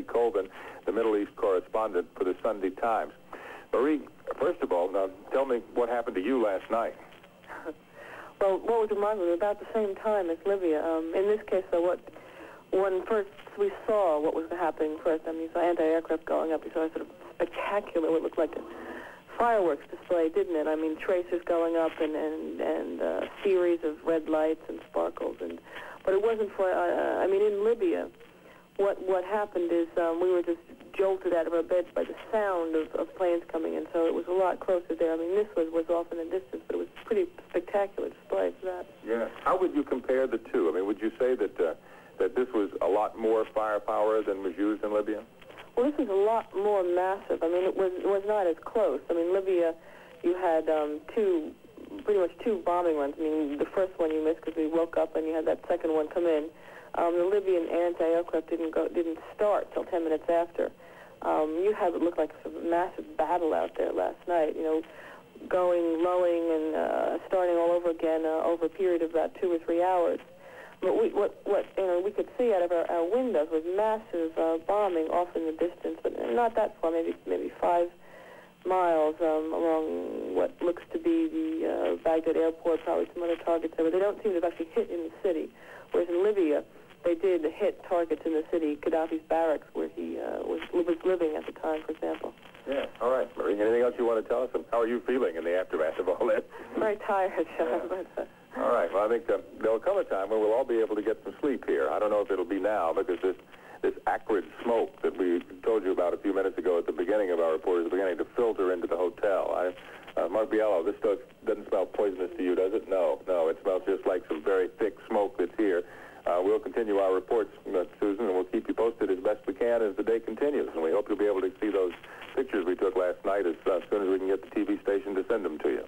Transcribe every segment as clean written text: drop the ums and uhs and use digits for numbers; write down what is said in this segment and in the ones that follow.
Colvin, the Middle East correspondent for the Sunday Times. Marie, first of all, now tell me what happened to you last night. Well, what was remarkable, about the same time as Libya. In this case, though, when first we saw what was happening first, I mean, you saw anti-aircraft going up, you saw a sort of spectacular, what looked like a fireworks display, didn't it? I mean, tracers going up and a series of red lights and sparkles. But it wasn't for, I mean, in Libya, what happened is we were just jolted out of our beds by the sound of planes coming in, so it was a lot closer there. I mean, this was off in the distance, but it was a pretty spectacular display for that. Yeah. How would you compare the two? I mean, would you say that that this was a lot more firepower than was used in Libya? Well, this was a lot more massive. I mean, it was not as close. I mean, Libya, you had pretty much two bombing runs. I mean, the first one you missed because we woke up, and you had that second one come in. The Libyan anti-aircraft didn't start till 10 minutes after. You had what looked like a massive battle out there last night. You know, going, lowing, and starting all over again over a period of about 2 or 3 hours. But we could see out of our windows was massive bombing off in the distance, but not that far, maybe 5 miles along what looks to be the Baghdad airport, probably some other targets there, but they don't seem to have actually hit in the city. Whereas in Libya, they did hit targets in the city, Gaddafi's barracks, where he was living at the time, for example. Yeah, all right, Marie. Anything else you want to tell us? And how are you feeling in the aftermath of all that? Very tired, yeah. But, all right. Well, I think there'll come a time when we'll all be able to get some sleep here. I don't know if it'll be now, because this acrid smoke that we told you about a few minutes ago at the beginning of our report is beginning to filter into the hotel. Mark Biello, this doesn't smell poisonous to you, does it? No, it smells just like some very thick smoke that's here. We'll continue our reports, Susan, and we'll keep you posted as best we can as the day continues. And we hope you'll be able to see those pictures we took last night as soon as we can get the TV station to send them to you.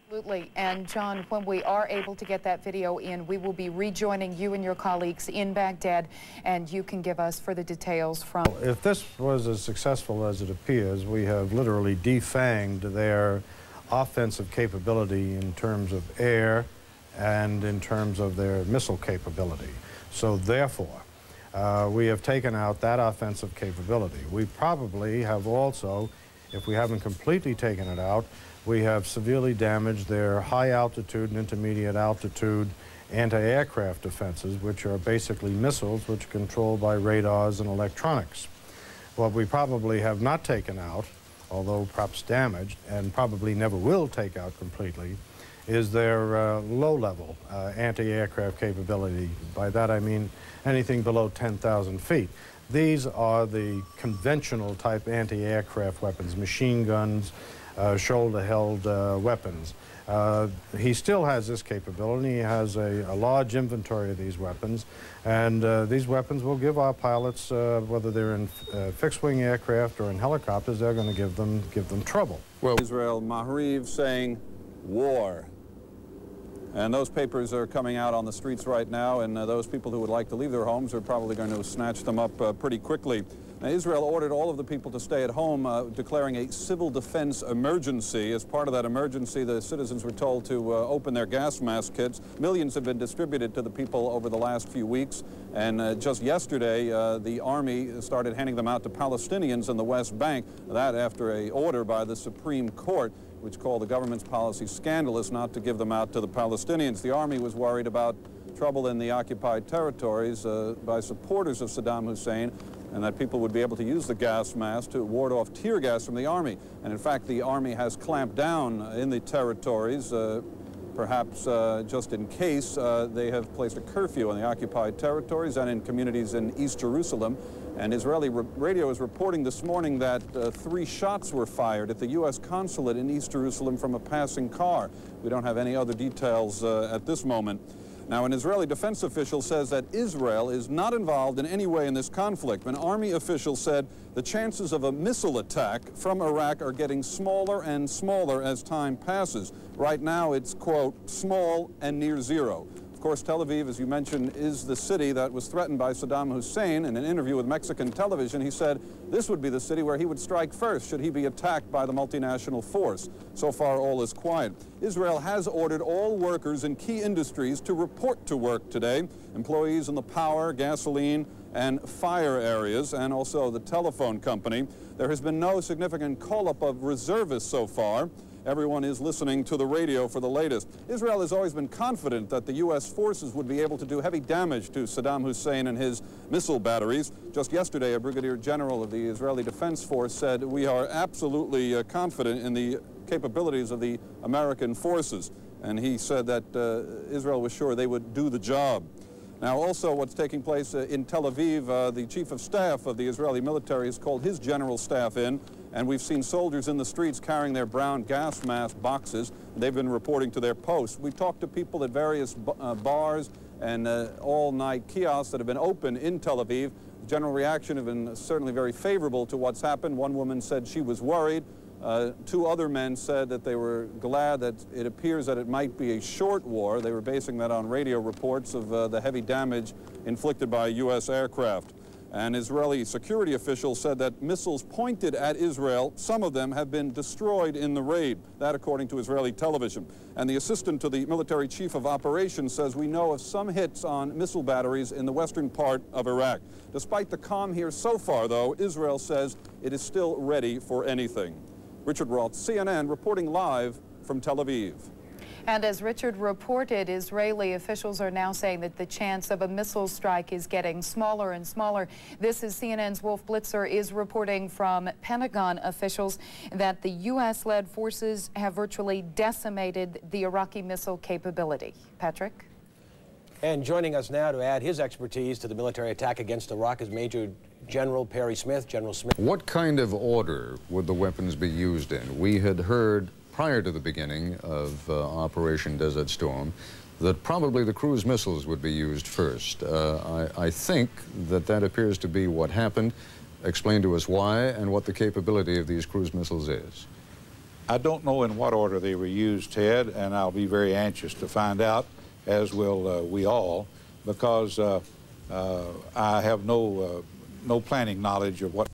Absolutely. And, John, when we are able to get that video in, we will be rejoining you and your colleagues in Baghdad, and you can give us further details from... If this was as successful as it appears, we have literally defanged their offensive capability in terms of air and in terms of their missile capability. So, therefore, we have taken out that offensive capability. We probably have also, if we haven't completely taken it out, we have severely damaged their high-altitude and intermediate-altitude anti-aircraft defenses, which are basically missiles which are controlled by radars and electronics. What we probably have not taken out, although perhaps damaged, and probably never will take out completely, is their low-level anti-aircraft capability. By that I mean anything below 10,000 feet. These are the conventional type anti-aircraft weapons, machine guns, shoulder-held weapons. He still has this capability. He has a large inventory of these weapons, and these weapons will give our pilots, whether they're in fixed-wing aircraft or in helicopters, they're going to give them trouble. Well, Israel Mahriv saying war. And those papers are coming out on the streets right now, and those people who would like to leave their homes are probably going to snatch them up pretty quickly. Now, Israel ordered all of the people to stay at home, declaring a civil defense emergency. As part of that emergency, the citizens were told to open their gas mask kits. Millions have been distributed to the people over the last few weeks, and just yesterday, the army started handing them out to Palestinians in the West Bank, that after an order by the Supreme Court, which called the government's policy scandalous not to give them out to the Palestinians. The army was worried about trouble in the occupied territories by supporters of Saddam Hussein, and that people would be able to use the gas mask to ward off tear gas from the army. And in fact, the army has clamped down in the territories, perhaps just in case. They have placed a curfew on the occupied territories and in communities in East Jerusalem. And Israeli radio is reporting this morning that 3 shots were fired at the U.S. consulate in East Jerusalem from a passing car. We don't have any other details at this moment. Now, an Israeli defense official says that Israel is not involved in any way in this conflict. An army official said the chances of a missile attack from Iraq are getting smaller and smaller as time passes. Right now, it's, quote, small and near zero. Of course, Tel Aviv, as you mentioned, is the city that was threatened by Saddam Hussein. In an interview with Mexican television, he said this would be the city where he would strike first should he be attacked by the multinational force. So far, all is quiet. Israel has ordered all workers in key industries to report to work today. Employees in the power, gasoline, and fire areas, and also the telephone company. There has been no significant call-up of reservists so far. Everyone is listening to the radio for the latest. Israel has always been confident that the U.S. forces would be able to do heavy damage to Saddam Hussein and his missile batteries. Just yesterday, a brigadier general of the Israeli Defense Force said, "We are absolutely confident in the capabilities of the American forces." And he said that Israel was sure they would do the job. Now, also what's taking place in Tel Aviv, the chief of staff of the Israeli military has called his general staff in, and we've seen soldiers in the streets carrying their brown gas mask boxes. They've been reporting to their posts. We've talked to people at various bars and all-night kiosks that have been open in Tel Aviv. The general reaction has been certainly very favorable to what's happened. One woman said she was worried. Two other men said that they were glad that it appears that it might be a short war. They were basing that on radio reports of the heavy damage inflicted by U.S. aircraft. An Israeli security official said that missiles pointed at Israel, some of them have been destroyed in the raid. That according to Israeli television. And the assistant to the military chief of operations says we know of some hits on missile batteries in the western part of Iraq. Despite the calm here so far, though, Israel says it is still ready for anything. Richard Roth, CNN, reporting live from Tel Aviv. And as Richard reported, Israeli officials are now saying that the chance of a missile strike is getting smaller and smaller. This is CNN's Wolf Blitzer is reporting from Pentagon officials that the U.S.-led forces have virtually decimated the Iraqi missile capability. Patrick? And joining us now to add his expertise to the military attack against Iraq is Major General Perry Smith. General Smith. What kind of order would the weapons be used in? We had heard prior to the beginning of Operation Desert Storm that probably the cruise missiles would be used first. I think that appears to be what happened. Explain to us why and what the capability of these cruise missiles is. I don't know in what order they were used, Ted, and I'll be very anxious to find out, as will we all, because I have no planning knowledge of what